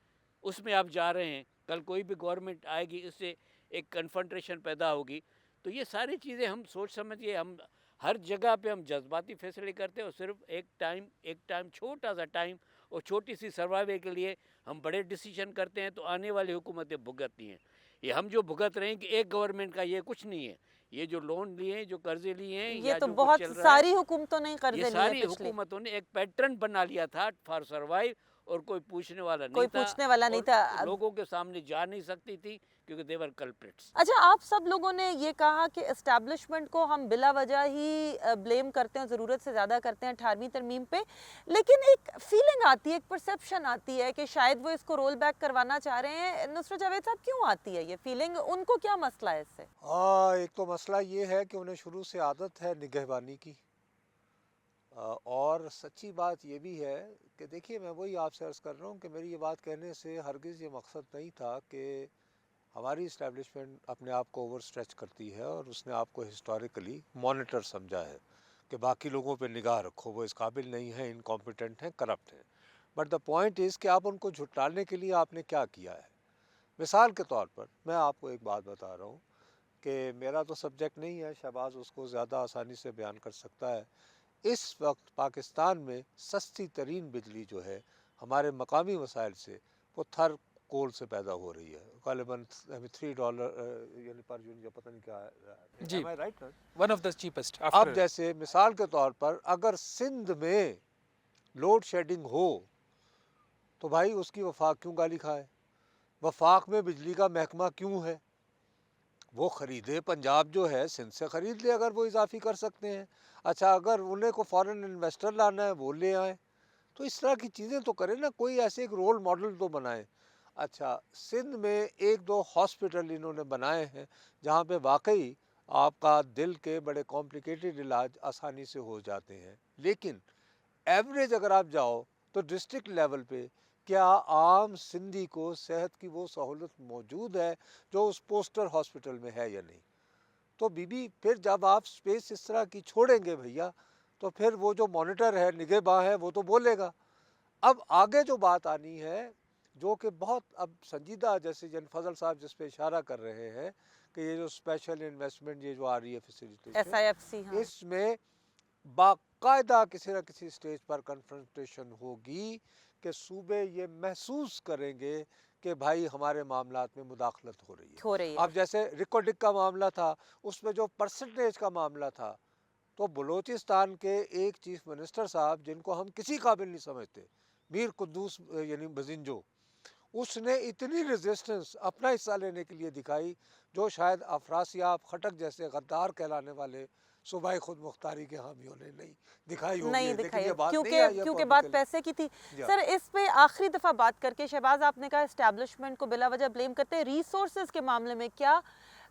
उसमें आप जा रहे हैं। कल कोई भी गवर्नमेंट आएगी, इससे एक कन्फ्रंटेशन पैदा होगी। तो ये सारी चीज़ें हम सोच समझिए, हम हर जगह पे हम जज्बाती फैसले करते हैं और सिर्फ एक टाइम छोटा सा टाइम और छोटी सी सर्वाइवल के लिए हम बड़े डिसीजन करते हैं तो आने वाली हुकूमतें भुगतती हैं। ये हम जो भुगत रहे हैं कि एक गवर्नमेंट का ये कुछ नहीं है। ये जो लोन लिए हैं, जो कर्जे लिए हैं, ये या तो जो कुछ बहुत चल रहा है, सारी हुकूमतों ने ये कर्जे लिए सारी पिछली। हुकूमतों ने एक पैटर्न बना लिया था फॉर सर्वाइव, और कोई पूछने वाला नहीं कोई था, पूछने वाला नहीं और था। लोगों के सामने जा नहीं सकती थी क्योंकि देवर कल्प्रिट्स। अच्छा, आप सब लोगों ने ये कहा कि एस्टैब्लिशमेंट को हम बिला वजह ही ब्लेम करते हैं, ज़रूरत से ज़्यादा करते हैं 18वीं तरमीम पे, लेकिन एक फीलिंग आती है, एक परसेप्शन आती है कि शायद वो इसको रोल बैक करवाना चाह रहे हैं। नुसरत जावेद साहब, क्यों आती है ये फीलिंग? उनको क्या मसला है इससे? एक तो मसला ये है कि उन्हें शुरू से आदत है निगहबानी की। और सच्ची बात ये भी है कि देखिए, मैं वही आपसे अर्ज़ कर रहा हूँ कि मेरी ये बात कहने से हरगिज़ ये मकसद नहीं था कि हमारी इस्टेब्लिशमेंट अपने आप को ओवर स्ट्रेच करती है और उसने आपको हिस्टोरिकली मॉनिटर समझा है कि बाकी लोगों पे निगाह रखो, वो इस काबिल नहीं है, इनकॉम्पिटेंट हैं, करप्ट हैं। बट द पॉइंट इज़ कि आप उनको झुटलाने के लिए आपने क्या किया है। मिसाल के तौर पर मैं आपको एक बात बता रहा हूँ कि मेरा तो सब्जेक्ट नहीं है, शहबाज उसको ज़्यादा आसानी से बयान कर सकता है। इस वक्त पाकिस्तान में सस्ती तरीन बिजली जो है हमारे मकामी वसाइल से, वो थर कोल से पैदा हो रही है। गालिबन $3 यानी पर यूनिट, या पता नहीं क्या है। जी। Am I right, sir? One of the cheapest अब आफ्टर। जैसे मिसाल के तौर पर अगर सिंध में लोड शेडिंग हो तो भाई उसकी वफाक क्यों गाली खाए? वफाक में बिजली का महकमा क्यों है? वो ख़रीदे, पंजाब जो है सिंध से ख़रीद ले अगर वो इजाफ़ी कर सकते हैं। अच्छा, अगर उन्हें को फॉरेन इन्वेस्टर लाना है वो ले आए। तो इस तरह की चीज़ें तो करें ना, कोई ऐसे एक रोल मॉडल तो बनाएं। अच्छा, सिंध में एक दो हॉस्पिटल इन्होंने बनाए हैं जहाँ पे वाकई आपका दिल के बड़े कॉम्प्लिकेटेड इलाज आसानी से हो जाते हैं। लेकिन एवरेज अगर आप जाओ तो डिस्ट्रिक्ट लेवल पे क्या आम सिंधी को सेहत की वो सहूलत मौजूद है जो उस पोस्टर हॉस्पिटल में है या नहीं? तो बीबी, फिर जब आप स्पेस इस तरह की छोड़ेंगे भैया, तो फिर वो जो मॉनिटर है, निगहबान है, वो तो बोलेगा। अब आगे जो बात आनी है, जो कि बहुत अब संजीदा, जैसे जन फजल साहब जिस पे इशारा कर रहे हैं कि ये जो स्पेशल इन्वेस्टमेंट ये जो आ रही है फैसिलिटीज, SIFC, हाँ। इसमें बाकायदा किसी न किसी स्टेज पर कन्फ्रंटेशन होगी कि सूबे ये महसूस करेंगे कि भाई हमारे मामलात में मुदाखलत हो रही है। हो रही है। अब जैसे रिकॉर्डिंग का मामला था, उसमें जो परसेंटेज का मामला था, तो बलूचिस्तान के एक चीफ मिनिस्टर साहब जिनको हम किसी काबिल नहीं समझते, मीर कुद्दूस यानी बजिंजो, उसने इतनी रेजिस्टेंस अपना हिस्सा लेने के लिए दिखाई जो शायद अफरासियाब खटक जैसे गद्दार कहलाने वाले सूबाई खुद मुख्तारी के हामियों ने नहीं दिखाई होगी। नहीं लेकिन दिखाई, ये बात नहीं क्योंकि आई है क्योंकि बात publicly। पैसे की थी। या। सर, इस पे आखिरी दफा बात करके, शहबाज, आपने कहा एस्टैब्लिशमेंट को बिला वजह ब्लेम करते हैं। रिसोर्सेज के मामले में क्या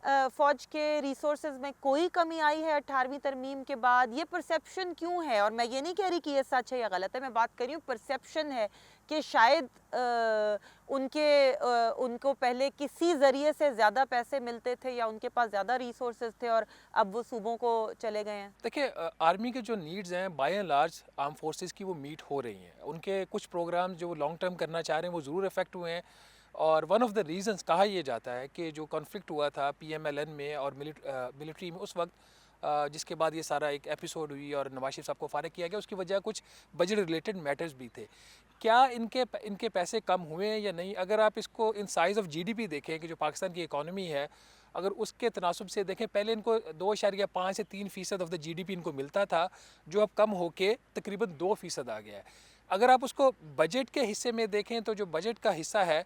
फौज के रिसोर्सेज में कोई कमी आई है 18वीं तरमीम के बाद? ये परसेप्शन क्यों है? और मैं ये नहीं कह रही कि ये सच है या गलत है, मैं बात कर रही हूँ परसेप्शन है कि शायद उनको पहले किसी ज़रिए से ज़्यादा पैसे मिलते थे या उनके पास ज़्यादा रिसोर्सेज थे और अब वो सूबों को चले गए हैं। देखिए, आर्मी के जो नीड्स हैं by and large arm forces की वो मीट हो रही हैं। उनके कुछ प्रोग्राम जो लॉन्ग टर्म करना चाह रहे हैं वो ज़रूर इफेक्ट हुए हैं। और वन ऑफ द रीजंस कहा यह जाता है कि जो कॉन्फ्लिक्ट हुआ था PMLN में और मिलिट्री में उस वक्त, जिसके बाद ये सारा एक एपिसोड हुई और नवाज शरीफ साहब को फारिग किया गया, उसकी वजह कुछ बजट रिलेटेड मैटर्स भी थे। क्या इनके पैसे कम हुए हैं या नहीं? अगर आप इसको इन साइज़ ऑफ GDP देखें कि जो पाकिस्तान की इकॉनमी है, अगर उसके तनासुब से देखें, पहले इनको 2.5 से 3% ऑफ द GDP इनको मिलता था, जो अब कम होके तकरीबन 2% आ गया है। अगर आप उसको बजट के हिस्से में देखें तो जो बजट का हिस्सा है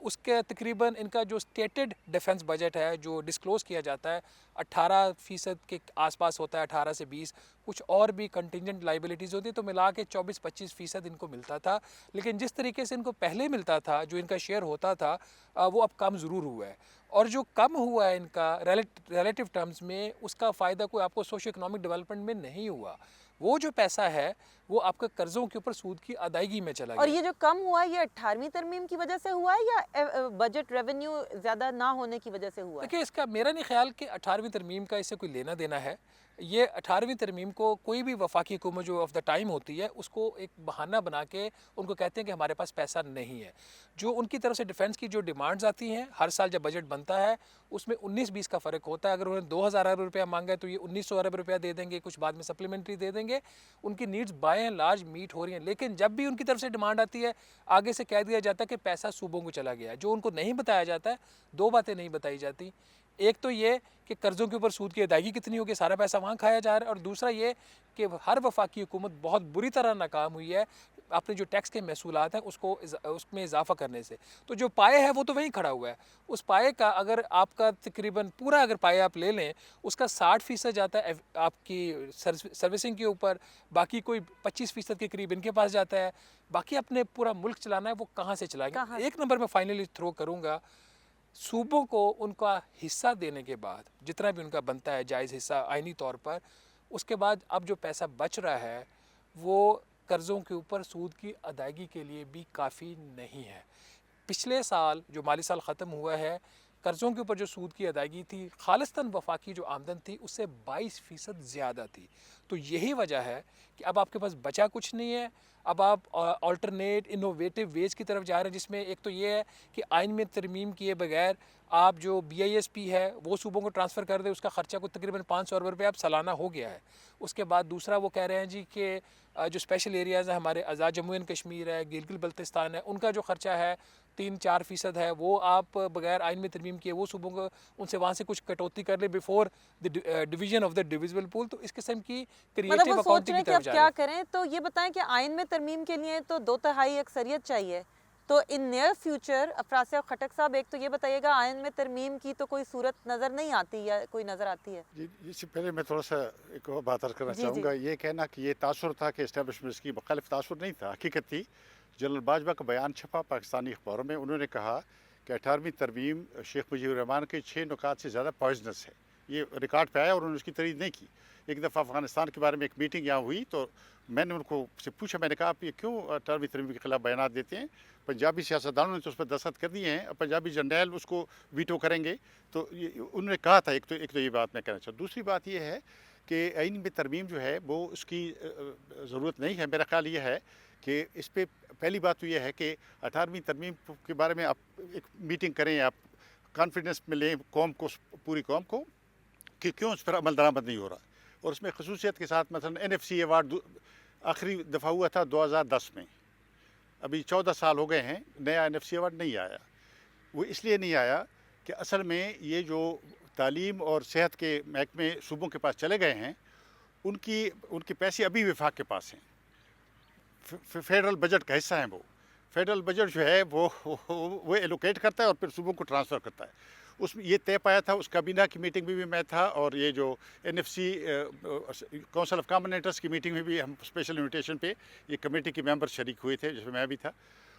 उसके तकरीबन इनका जो स्टेटेड डिफेंस बजट है जो डिस्क्लोज़ किया जाता है 18% के आसपास होता है, 18 से 20। कुछ और भी कंटिजेंट लाइबिलिटीज़ होती है, तो मिला के 24-25% इनको मिलता था। लेकिन जिस तरीके से इनको पहले मिलता था, जो इनका शेयर होता था, वो अब कम ज़रूर हुआ है। और जो कम हुआ है इनका रिलेटिव टर्म्स में, उसका फ़ायदा कोई आपको सोशो इकोनॉमिक डेवलपमेंट में नहीं हुआ। वो जो पैसा है वो आपका कर्ज़ों के ऊपर सूद की अदायगी में चला गया। और ये जो कम हुआ है, ये 18वीं तरमीम की वजह से हुआ है या बजट रेवेन्यू ज़्यादा ना होने की वजह से हुआ है? देखिए, इसका मेरा नहीं ख्याल कि 18वीं तरमीम का इससे कोई लेना देना है। ये 18वीं तरमीम को कोई भी वफाकी हुकूमत जो ऑफ द टाइम होती है उसको एक बहाना बना के उनको कहते हैं कि हमारे पास पैसा नहीं है। जो उनकी तरफ से डिफेंस की जो डिमांड्स आती हैं, हर साल जब बजट बनता है उसमें 19-20 का फ़र्क होता है। अगर उन्होंने 2000 अरब रुपया मांगा है तो ये 1900 अरब रुपया दे देंगे, कुछ बाद में सप्लीमेंट्री दे देंगे। उनकी needs by and large meet हो रही हैं। लेकिन जब भी उनकी तरफ से डिमांड आती है आगे से कह दिया जाता है कि पैसा सूबों को चला गया है। जो उनको नहीं बताया जाता है, दो बातें नहीं बताई जाती। एक तो ये कि कर्ज़ों के ऊपर सूद की अदायगी कितनी होगी, सारा पैसा वहाँ खाया जा रहा है। और दूसरा ये कि हर वफाकी हुकूमत बहुत बुरी तरह नाकाम हुई है अपने जो टैक्स के महसूलात हैं उसमें इजाफा करने से। तो जो पाए है वो तो वहीं खड़ा हुआ है। उस पाए का अगर आपका तकरीबन पूरा अगर पाए आप ले लें, उसका 60% जाता है आपकी सर्विसिंग के ऊपर, बाकी कोई 25% के करीब इनके पास जाता है। बाकी अपने पूरा मुल्क चलाना है, वो कहाँ से चलाएंगे। एक नंबर में फाइनली थ्रो करूँगा, सूबों को उनका हिस्सा देने के बाद जितना भी उनका बनता है जायज़ हिस्सा आइनी तौर पर, उसके बाद अब जो पैसा बच रहा है वो कर्ज़ों के ऊपर सूद की अदायगी के लिए भी काफ़ी नहीं है। पिछले साल जो माली साल ख़त्म हुआ है, कर्ज़ों के ऊपर जो सूद की अदायगी थी खालिस्तन वफाकी जो आमदन थी उससे 22% ज़्यादा थी। तो यही वजह है कि अब आपके पास बचा कुछ नहीं है। अब आप अल्टरनेट इनोवेटिव वेज की तरफ जा रहे हैं, जिसमें एक तो ये है कि आइन में तरमीम किए बगैर आप जो BISP है वो सूबों को ट्रांसफ़र कर दे, उसका ख़र्चा को तकरीबन 500 अरब रुपये अब सालाना हो गया है। उसके बाद दूसरा वो कह रहे हैं जी कि जो स्पेशल एरियाज़ हैं हमारे आज़ाद जम्मू एंड कश्मीर है, गिलगित बल्तिस्तान है, उनका जो ख़र्चा है 3-4% है, वो आप बगैर आइन में तरमीम किए वो सूबों को उनसे वहाँ से कुछ कटौती कर ले before the division of the divisible pool. तो इस किस्म की मतलब क्रिएटिव वो सोच अकाउंटिंग रहे की हैं कि अब तरफ जा क्या रहे हैं। करें। तो ये बताएं कि आइन में तरमीम के लिए तो 2/3 अक्सरियत चाहिए। तो इन नियर फ्यूचर अफरासिया खटक साहब, एक तो ये बताइएगा आइन में तरमीम की तो कोई सूरत नज़र नहीं आती या कोई नज़र आती है? जी, इससे पहले मैं थोड़ा सा एक और बात अर्ज़ करना जी, चाहूँगा। ये कहना कि ये तासुर था कि इस्टेब्लिशमेंट की मुखालिफ तासुर नहीं था, हकीकत थी। जनरल बाजवा का बयान छपा पाकिस्तानी अखबारों में, उन्होंने कहा कि 18वीं तरमीम शेख मुजीबुर रहमान के 6 नुकात से ज़्यादा पॉइजनस है। ये रिकॉर्ड पे आया और उन्होंने उसकी तरीद नहीं की। एक दफ़ा अफ़गानिस्तान के बारे में एक मीटिंग यहाँ हुई तो मैंने उनको से पूछा, मैंने कहा आप ये क्यों 18वीं तरमीम के खिलाफ बयान देते हैं? पंजाबी सियासतदानों ने तो उस पर दस्तखत कर दिए हैं, अब पंजाबी जर्नैल उसको वीटो करेंगे। तो ये उन्होंने कहा था। एक तो ये बात मैं कहना चाहूँ। दूसरी बात ये है कि आइन में तरमीम जो है वो उसकी ज़रूरत नहीं है। मेरा ख्याल ये है कि इस पर पहली बात तो ये है कि 18वीं तरमीम के बारे में आप एक मीटिंग करें, आप कॉन्फिडेंस में लें कौम को, पूरी कौम को, कि क्यों उस पर अमल दरामद नहीं हो रहा। और उसमें खसूसियत के साथ मसलन NFC अवार्ड आखिरी दफ़ा हुआ था 2010 में, अभी 14 साल हो गए हैं, नया NFC अवार्ड नहीं आया। वो इसलिए नहीं आया कि असल में ये जो तालीम और सेहत के महकमे सूबों के पास चले गए हैं, उनके पैसे अभी वफाक के पास हैं। फेडरल बजट का हिस्सा है वो। फेडरल बजट जो है वो एलोकेट करता है और फिर सूबों को ट्रांसफ़र करता है। उसमें ये तय पाया था, उस काबीना की मीटिंग में भी मैं था, और ये जो NFC council of common interest की मीटिंग में भी हम स्पेशल इन्विटेशन पे ये कमेटी के मेंबर शरीक हुए थे, जिसमें मैं भी था।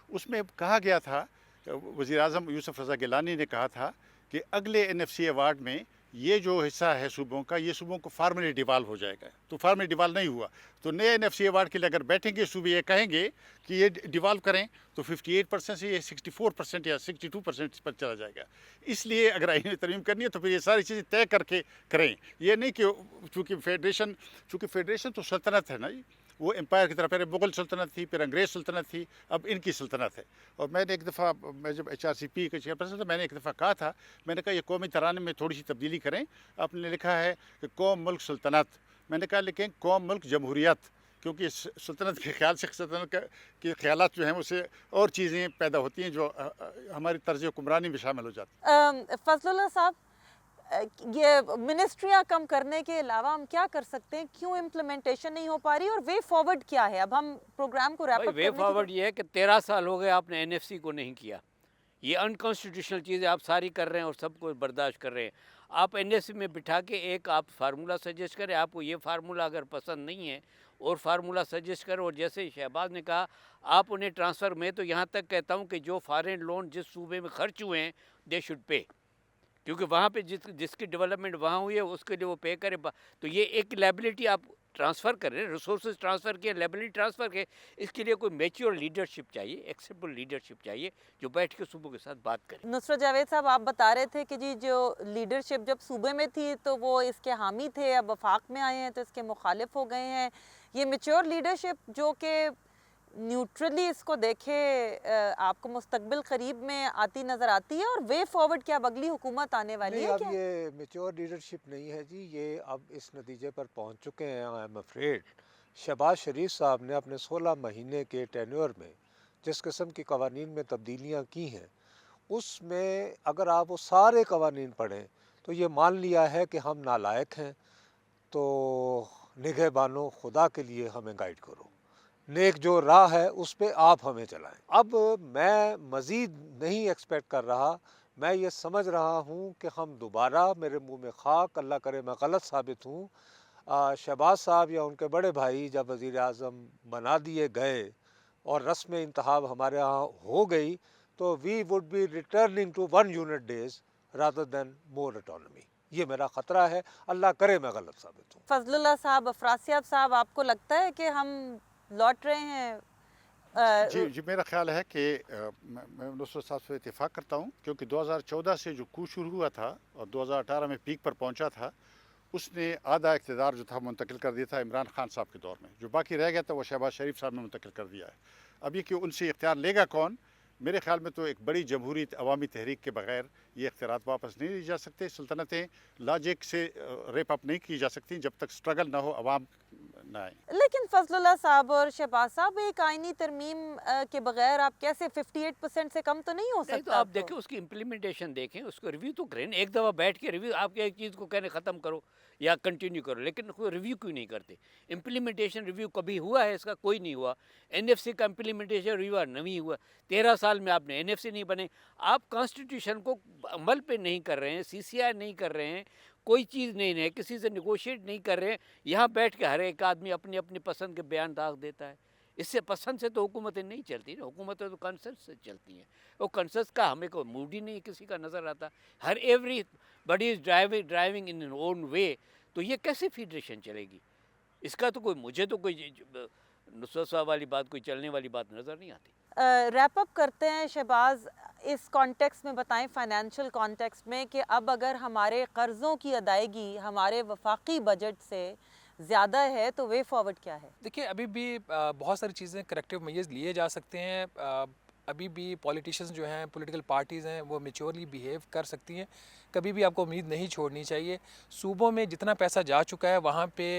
उसमें कहा गया था, वज़ीर आज़म यूसुफ रज़ा गिलानी ने कहा था कि अगले NFC अवार्ड में ये जो हिस्सा है सूबों का, ये सूबों को फार्मली डिवाल्व हो जाएगा। तो फार्मली डिवाल्व नहीं हुआ तो नए NFC अवार्ड के लिए अगर बैठेंगे सूबे, ये कहेंगे कि ये डिवाल्व करें, तो 58% से ये 64% या 62% पर चला जाएगा। इसलिए अगर आइन में तरमीम करनी है तो फिर ये सारी चीज़ें तय करके करें। ये नहीं कि चूँकि फेडरेशन तो सल्तनत है ना, वो एम्पायर की तरह, पहले मुग़ल सल्तनत थी, फिर अंग्रेज़ सल्तनत थी, अब इनकी सल्तनत है। और मैंने एक दफ़ा, मैं जब HRCP के चेयरपर्सन था, मैंने एक दफ़ा कहा था, मैंने कहा ये कौमी तराने में थोड़ी सी तब्दीली करें। आपने लिखा है कि कौम मुल्क सल्तनत, मैंने कहा लिखें कौम मुल्क जमहूरियत, क्योंकि सल्तनत के ख्याल से सल्तनत के ख़यालात जो हैं उससे और चीज़ें पैदा होती हैं जो हमारी तर्ज हुक्मरानी में शामिल हो जाती हैं। फजलुल्लाह साहब, ये मिनिस्ट्रियाँ कम करने के अलावा हम क्या कर सकते हैं? क्यों इम्प्लीमेंटेशन नहीं हो पा रही और वे फॉरवर्ड क्या है? अब हम प्रोग्राम को रैप अप वे फॉरवर्ड ये है कि 13 साल हो गए आपने NFC को नहीं किया। ये अनकॉन्स्टिट्यूशनल चीज़ें आप सारी कर रहे हैं और सबको बर्दाश्त कर रहे हैं। आप NFC में बिठा के एक आप फार्मूला सजेस्ट करें, आपको ये फार्मूला अगर पसंद नहीं है और फार्मूला सजेस्ट करें, और जैसे शहबाज ने कहा आप उन्हें ट्रांसफ़र में, तो यहाँ तक कहता हूँ कि जो फॉरेन लोन जिस सूबे में खर्च हुए हैं दे शुड पे, क्योंकि वहाँ पे जिसकी डेवलपमेंट वहाँ हुई है उसके लिए वो पे करे। तो ये एक लायबिलिटी आप ट्रांसफ़र करें, रिसोर्सेज ट्रांसफ़र किए, लायबिलिटी ट्रांसफ़र किए, इसके लिए कोई मैच्योर लीडरशिप चाहिए, एक्सेप्टेबल लीडरशिप चाहिए जो बैठ के सूबों के साथ बात करे। नुसरत जावेद साहब, आप बता रहे थे कि जी जो लीडरशिप जब सूबे में थी तो वो इसके हामी थे, अब वफाक में आए हैं तो इसके मुखालिफ हो गए हैं। ये मैच्योर लीडरशिप जो कि न्यूट्रली इसको देखे, आपको मुस्तकबिल करीब में आती नज़र आती है, और वे फॉरवर्ड क्या अब अगली हुकूमत आने वाली नहीं, है अब क्या? ये मैच्योर लीडरशिप नहीं है जी, ये अब इस नतीजे पर पहुंच चुके हैं। आई एम अफ्रेड शहबाज शरीफ साहब ने अपने 16 महीने के टेन्योर में जिस किस्म की कवानीन में तब्दीलियां की हैं, उसमें अगर आप वो सारे कवानीन पढ़ें तो ये मान लिया है कि हम नालायक हैं, तो निगहबानो खुदा के लिए हमें गाइड करो, नेक जो राह है उस पे आप हमें चलाएं। अब मैं मज़ीद नहीं एक्सपेक्ट कर रहा, मैं ये समझ रहा हूँ कि हम दोबारा, मेरे मुंह में खाक, अल्लाह करे मैं गलत साबित हूँ, शहबाज साहब या उनके बड़े भाई जब वज़ीर आज़म बना दिए गए और रस्म इंतखाब हमारे यहाँ हो गई, तो we would be returning to 1 unit days rather than more autonomy. ये मेरा ख़तरा है, अल्लाह करे मैं गलत साबित हूँ। फजलुल्लाह साहब, अफरासियाब साहब, आपको लगता है कि हम लौट रहे हैं? जी जी, मेरा ख्याल है कि मैं नुसरत साहब से इत्तेफाक करता हूँ, क्योंकि 2014 से जो कू शुरू हुआ था और 2018 में पीक पर पहुँचा था, उसने आधा इक़्तिदार जो था मुंतकिल कर दिया था इमरान खान साहब के दौर में। जो बाकी रह गया था वो शहबाज शरीफ साहब ने मुंतकिल कर दिया है। अब ये कि उनसे इख्तियार लेगा कौन, मेरे ख्याल में तो एक बड़ी जमहूरी अवामी तहरीक के बगैर ये इख्तियारात वापस नहीं ली जा सकते। सल्तनतें लॉजिक से रेप अप नहीं की जा सकती जब तक स्ट्रगल ना हो, अवाम ना आए। लेकिन फजलुल्लाह साहब और शहबाज साहब, एक आईनी तरमीम के बगैर आप कैसे 58% से कम तो नहीं हो नहीं, तो सकता? आप अब देखें उसकी इम्प्लीमेंटेशन देखें, उसको रिव्यू तो करें। एक दफ़ा बैठ के रिव्यू, आप एक चीज़ को कहने ख़त्म करो या कंटिन्यू करो, लेकिन कोई रिव्यू क्यों नहीं करते? इम्प्लीमेंटेशन रिव्यू कभी हुआ है इसका? कोई नहीं हुआ। एनएफसी का इम्प्लीमेंटेशन रिव्यू नहीं हुआ। 13 साल में आपने एनएफसी नहीं बने, आप कॉन्स्टिट्यूशन को अमल पे नहीं कर रहे हैं, सीसीआर नहीं कर रहे हैं, कोई चीज़ नहीं है, किसी से निगोशिएट नहीं कर रहे हैं। यहाँ बैठ के हर एक आदमी अपनी अपनी पसंद के बयान दाग देता है। इससे पसंद से तो हुकूमतें नहीं चलती ना, हुकूमतें तो कंसेंसस से चलती हैं। वो कंसेंसस का हमें को मूड ही नहीं किसी का नज़र आता। हर everybody is driving in an own way, तो ये कैसे फेडरेशन चलेगी? इसका तो कोई, मुझे तो कोई नुसरत साहब वाली बात, कोई चलने वाली बात नज़र नहीं आती। रैप अप करते हैं शहबाज, इस कॉन्टेक्स्ट में बताएं, फाइनेंशियल कॉन्टेक्स्ट में, कि अब अगर हमारे कर्ज़ों की अदायगी हमारे वफाकी बजट से ज़्यादा है तो वे फॉरवर्ड क्या है? देखिए, अभी भी बहुत सारी चीज़ें करेक्टिव मेजर्स लिए जा सकते हैं। अभी भी पॉलिटिशियंस जो हैं, पॉलिटिकल पार्टीज़ हैं, वो मैच्योरली बिहेव कर सकती हैं। कभी भी आपको उम्मीद नहीं छोड़नी चाहिए। सूबों में जितना पैसा जा चुका है वहाँ पे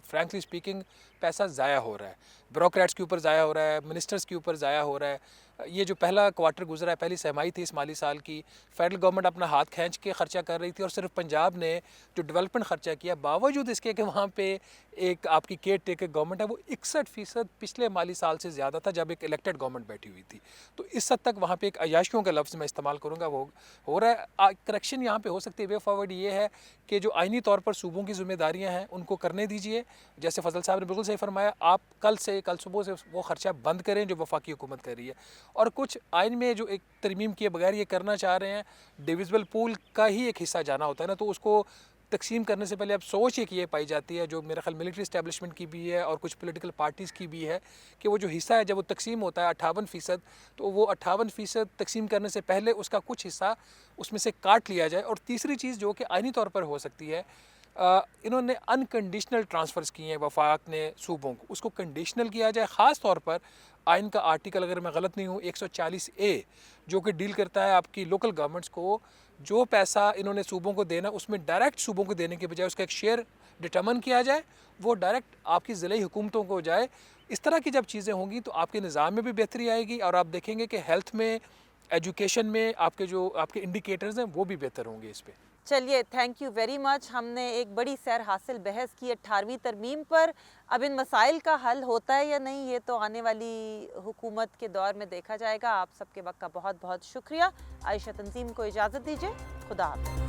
फ्रैंकली स्पीकिंग पैसा ज़ाया हो रहा है। ब्यूरोक्रेट्स के ऊपर ज़ाया हो रहा है, मिनिस्टर्स के ऊपर ज़ाया हो रहा है। ये जो पहला क्वार्टर गुजरा है, पहली सहमाई थी इस माली साल की, फेडरल गवर्नमेंट अपना हाथ खींच के ख़र्चा कर रही थी, और सिर्फ पंजाब ने जो डेवलपमेंट ख़र्चा किया, बावजूद इसके कि वहाँ पे एक आपकी केयर टेकर गवर्नमेंट है, वो 61% पिछले माली साल से ज़्यादा था जब एक इलेक्टेड गवर्नमेंट बैठी हुई थी। तो इस हद तक वहाँ पे एक अयाशियों का लफ्ज़ मैं इस्तेमाल करूँगा वो हो रहा है। करेक्शन यहाँ पे हो सकती है, वे फॉरवर्ड ये है कि जो आइनी तौर पर सूबों की जिम्मेदारियाँ हैं उनको करने दीजिए। जैसे फजल साहब ने बिल्कुल सही फरमाया, आप कल सुबह से वो ख़र्चा बंद करें जो वफाकी हुकूमत कर रही है। और कुछ आइन में जो एक तरमीम किए बगैर ये करना चाह रहे हैं, डिविजिबल पूल का ही एक हिस्सा जाना होता है ना, तो उसको तकसीम करने से पहले अब सोच एक ये पाई जाती है, जो मेरा ख्याल मिलिट्री इस्टेब्लिशमेंट की भी है और कुछ पॉलिटिकल पार्टीज़ की भी है, कि वो जो हिस्सा है जब वो तकसीम होता है 58%, तो वो 58% तकसीम करने से पहले उसका कुछ हिस्सा उसमें से काट लिया जाए। और तीसरी चीज़ जो कि आइनी तौर पर हो सकती है, इन्होंने अनकंडीशनल ट्रांसफ़र्स किए हैं वफाक ने सूबों को, उसको कंडीशनल किया जाए। ख़ास तौर पर आइन का आर्टिकल, अगर मैं गलत नहीं हूँ, 140A, जो कि डील करता है आपकी लोकल गवर्नमेंट्स को, जो पैसा इन्होंने सूबों को देना उसमें डायरेक्ट सूबों को देने के बजाय उसका एक शेयर डिटर्मन किया जाए, वो डायरेक्ट आपकी ज़िले हुकूमतों को जाए। इस तरह की जब चीज़ें होंगी तो आपके निज़ाम में भी बेहतरी आएगी, और आप देखेंगे कि हेल्थ में, एजुकेशन में आपके इंडिकेटर्स हैं वो भी बेहतर होंगे इस पर। चलिए, थैंक यू वेरी मच। हमने एक बड़ी सैर हासिल बहस की 18वीं तरमीम पर। अब इन मसाइल का हल होता है या नहीं, ये तो आने वाली हुकूमत के दौर में देखा जाएगा। आप सबके वक्त का बहुत बहुत शुक्रिया। आयशा तंजीम को इजाज़त दीजिए। खुदा हाफ़िज़।